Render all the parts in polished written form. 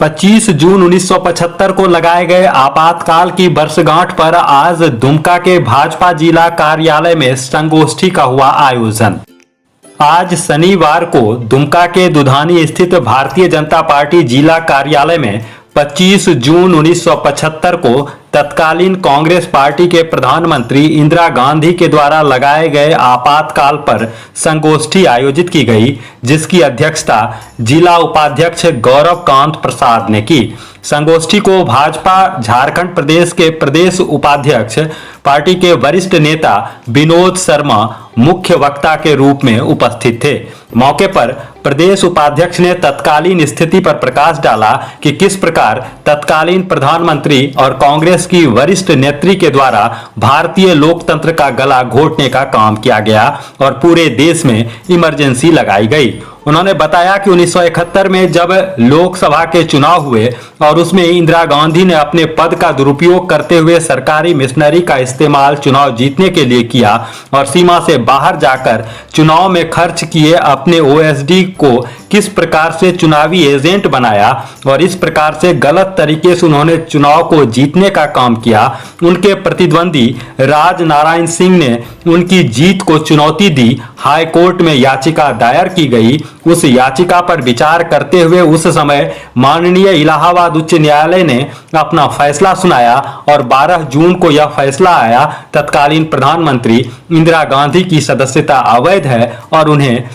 25 जून 1975 को लगाए गए आपातकाल की वर्षगांठ पर आज दुमका के भाजपा जिला कार्यालय में संगोष्ठी का हुआ आयोजन। आज शनिवार को दुमका के दुधानी स्थित भारतीय जनता पार्टी जिला कार्यालय में 25 जून 1975 को तत्कालीन कांग्रेस पार्टी के प्रधानमंत्री इंदिरा गांधी के द्वारा लगाए गए आपातकाल पर संगोष्ठी आयोजित की गई, जिसकी अध्यक्षता जिला उपाध्यक्ष गौरव कांत प्रसाद ने की। संगोष्ठी को भाजपा झारखंड प्रदेश के प्रदेश उपाध्यक्ष पार्टी के वरिष्ठ नेता विनोद शर्मा मुख्य वक्ता के रूप में उपस्थित थे। मौके पर प्रदेश उपाध्यक्ष ने तत्कालीन स्थिति पर प्रकाश डाला कि किस प्रकार तत्कालीन प्रधानमंत्री और कांग्रेस की वरिष्ठ नेत्री के द्वारा भारतीय लोकतंत्र का गला घोटने का काम किया गया और पूरे देश में इमरजेंसी लगाई गई। उन्होंने बताया कि 1971 में जब लोकसभा के चुनाव हुए और उसमें इंदिरा गांधी ने अपने पद का दुरुपयोग करते हुए सरकारी मिशनरी का इस्तेमाल चुनाव जीतने के लिए किया और सीमा से बाहर जाकर चुनाव में खर्च किए अपने ओएसडी को किस प्रकार से चुनावी एजेंट बनाया और इस प्रकार से गलत तरीके से उन्होंने चुनाव को जीतने का काम किया। उनके प्रतिद्वंदी राज नारायण सिंह ने उनकी जीत को चुनौती दी। हाई कोर्ट में याचिका दायर की गई। उस याचिका पर विचार करते हुए उस समय माननीय इलाहाबाद उच्च न्यायालय ने अपना फैसला सुनाया और 12 जून को यह फैसला आया, तत्कालीन प्रधानमंत्री इंदिरा गांधी की सदस्यता अवैध है और उन्हें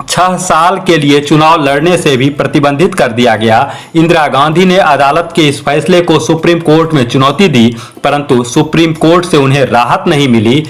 6 साल के लिए चुनाव लड़ने से भी प्रतिबंधित कर दिया गया। इंदिरा गांधी ने अदालत के इस फैसले को सुप्रीम कोर्ट में चुनौती दी, परंतु सुप्रीम कोर्ट से उन्हें राहत नहीं मिली।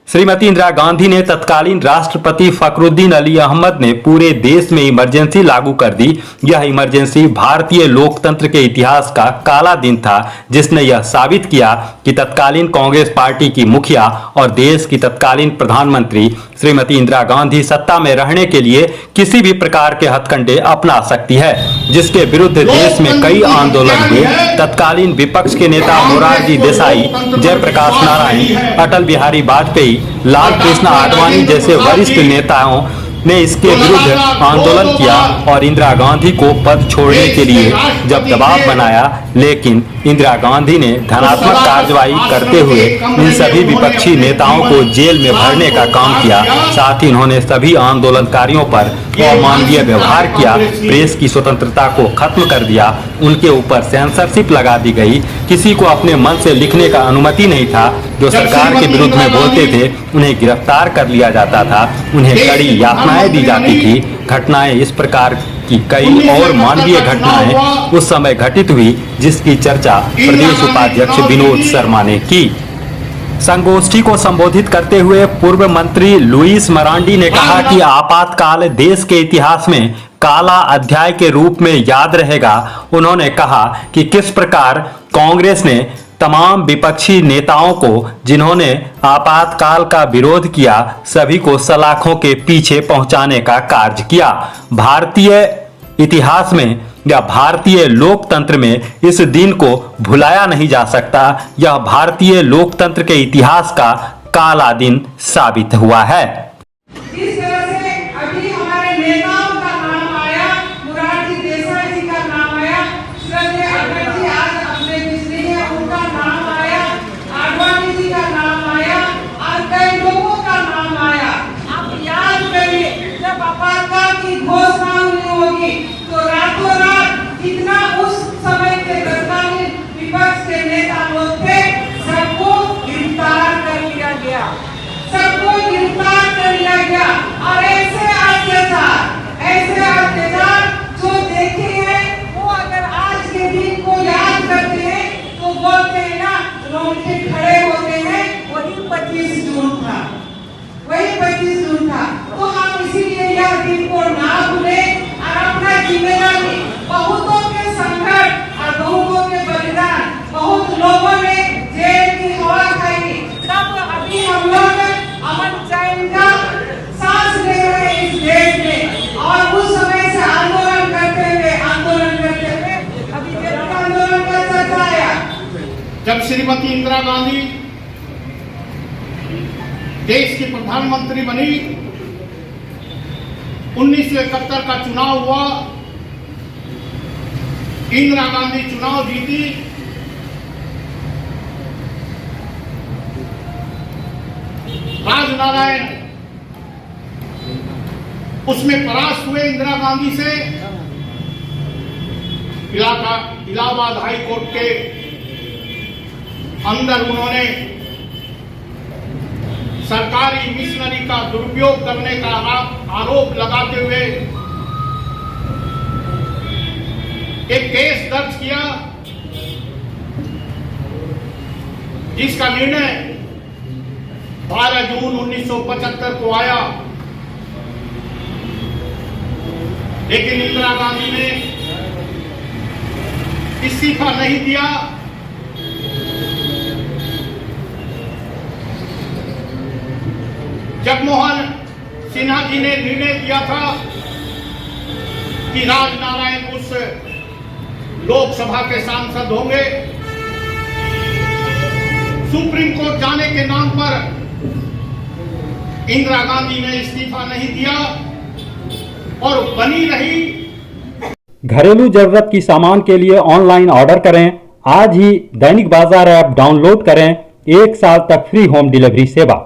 श्रीमती इंदिरा गांधी ने तत्कालीन राष्ट्रपति फखरुद्दीन अली अहमद ने पूरे देश में इमरजेंसी लागू कर दी। यह इमरजेंसी भारतीय लोकतंत्र के इतिहास का काला दिन था, जिसने यह साबित किया कि तत्कालीन कांग्रेस पार्टी की मुखिया और देश की तत्कालीन प्रधानमंत्री श्रीमती इंदिरा गांधी सत्ता में रहने के लिए किसी भी प्रकार के हथकंडे अपना सकती है, जिसके विरुद्ध देश में कई आंदोलन हुए। तत्कालीन विपक्ष के नेता मोरारजी देसाई, जयप्रकाश नारायण, अटल बिहारी वाजपेयी, लाल कृष्ण आडवाणी जैसे वरिष्ठ नेताओं ने इसके विरुद्ध आंदोलन किया और इंदिरा गांधी को पद छोड़ने के लिए जब दबाव बनाया, लेकिन इंदिरा गांधी ने धनात्मक कार्रवाई करते हुए इन सभी विपक्षी नेताओं को जेल में भरने का काम किया। साथ ही उन्होंने सभी आंदोलनकारियों पर अमानवीय व्यवहार किया, प्रेस की स्वतंत्रता को खत्म कर दिया, उनके ऊपर सेंसरशिप लगा दी गई। किसी को अपने मन से लिखने का अनुमति नहीं था। जो सरकार के विरुद्ध में बोलते थे उन्हें गिरफ्तार कर लिया जाता था, उन्हें कड़ी यातनाएं दी जाती थी। घटनाएं इस प्रकार की कई और मानवीय घटनाएं उस समय घटित हुई, जिसकी चर्चा प्रदेश उपाध्यक्ष विनोद शर्मा ने की। संगोष्ठी को संबोधित करते हुए पूर्व मंत्री लुईस मरांडी ने कहा कि आपातकाल देश के इतिहास में काला अध्याय के रूप में याद रहेगा। उन्होंने कहा कि किस प्रकार कांग्रेस ने तमाम विपक्षी नेताओं को, जिन्होंने आपातकाल का विरोध किया, सभी को सलाखों के पीछे पहुंचाने का कार्य किया। भारतीय इतिहास में या भारतीय लोकतंत्र में इस दिन को भुलाया नहीं जा सकता। यह भारतीय लोकतंत्र के इतिहास का काला दिन साबित हुआ है। जिस तरह से अभी हमारे नेताओं का नाम आया, मोरारजी देसाई जी का नाम आया, श्रद्धेय अटल जी आज अपने बिजली है, उनका नाम आया, आडवाणी जी का नाम आया और कई लोगों का नाम आया। आप याद करिए, जब आपातकाल की घोषणा हुई होगी तो रातों रात कितना उस समय के तत्कालीन विपक्ष के नेता लोग थे, सबको गिरफ्तार कर लिया गया, सबको गिरफ्तार कर लिया गया। और ऐसे अत्याचार जो देखे हैं, वो अगर आज के दिन को याद करते हैं तो बोलते हैं ना, रोंगटे खड़े होते हैं। वही 25 जून था, वही 25 जून था। तो हम इसीलिए यह दिन को ना भूलें और अपना जिम्मेदारी, बहुतों के संघर्ष और बहुतों के बलिदान, बहुत लोगों ने जेल की हवा खाई, तब अभी हम लोग अमन चैन का सांस ले रहे हैं इस देश में। और उस समय से आंदोलन करते हुए अभी जब आंदोलन का चर्चा आया, जब श्रीमती इंदिरा गांधी देश की प्रधानमंत्री बनी, 1971 का चुनाव हुआ इंदिरा गांधी चुनाव जीती, राजनारायण उसमें परास्त हुए इंदिरा गांधी से। इलाहाबाद हाई कोर्ट के अंदर उन्होंने सरकारी मिशनरी का दुरुपयोग करने का आरोप लगाते हुए एक केस दर्ज किया, जिसका निर्णय 12 जून 1975 को आया। लेकिन इंदिरा गांधी ने इस्तीफा नहीं दिया। जगमोहन सिन्हा जी ने निर्णय दिया था कि राजनारायण उस लोकसभा के सांसद होंगे। सुप्रीम कोर्ट जाने के नाम पर इंदिरा गांधी ने इस्तीफा नहीं दिया और बनी रही। घरेलू जरूरत की सामान के लिए ऑनलाइन ऑर्डर करें। आज ही दैनिक बाजार ऐप डाउनलोड करें। 1 साल तक फ्री होम डिलीवरी सेवा।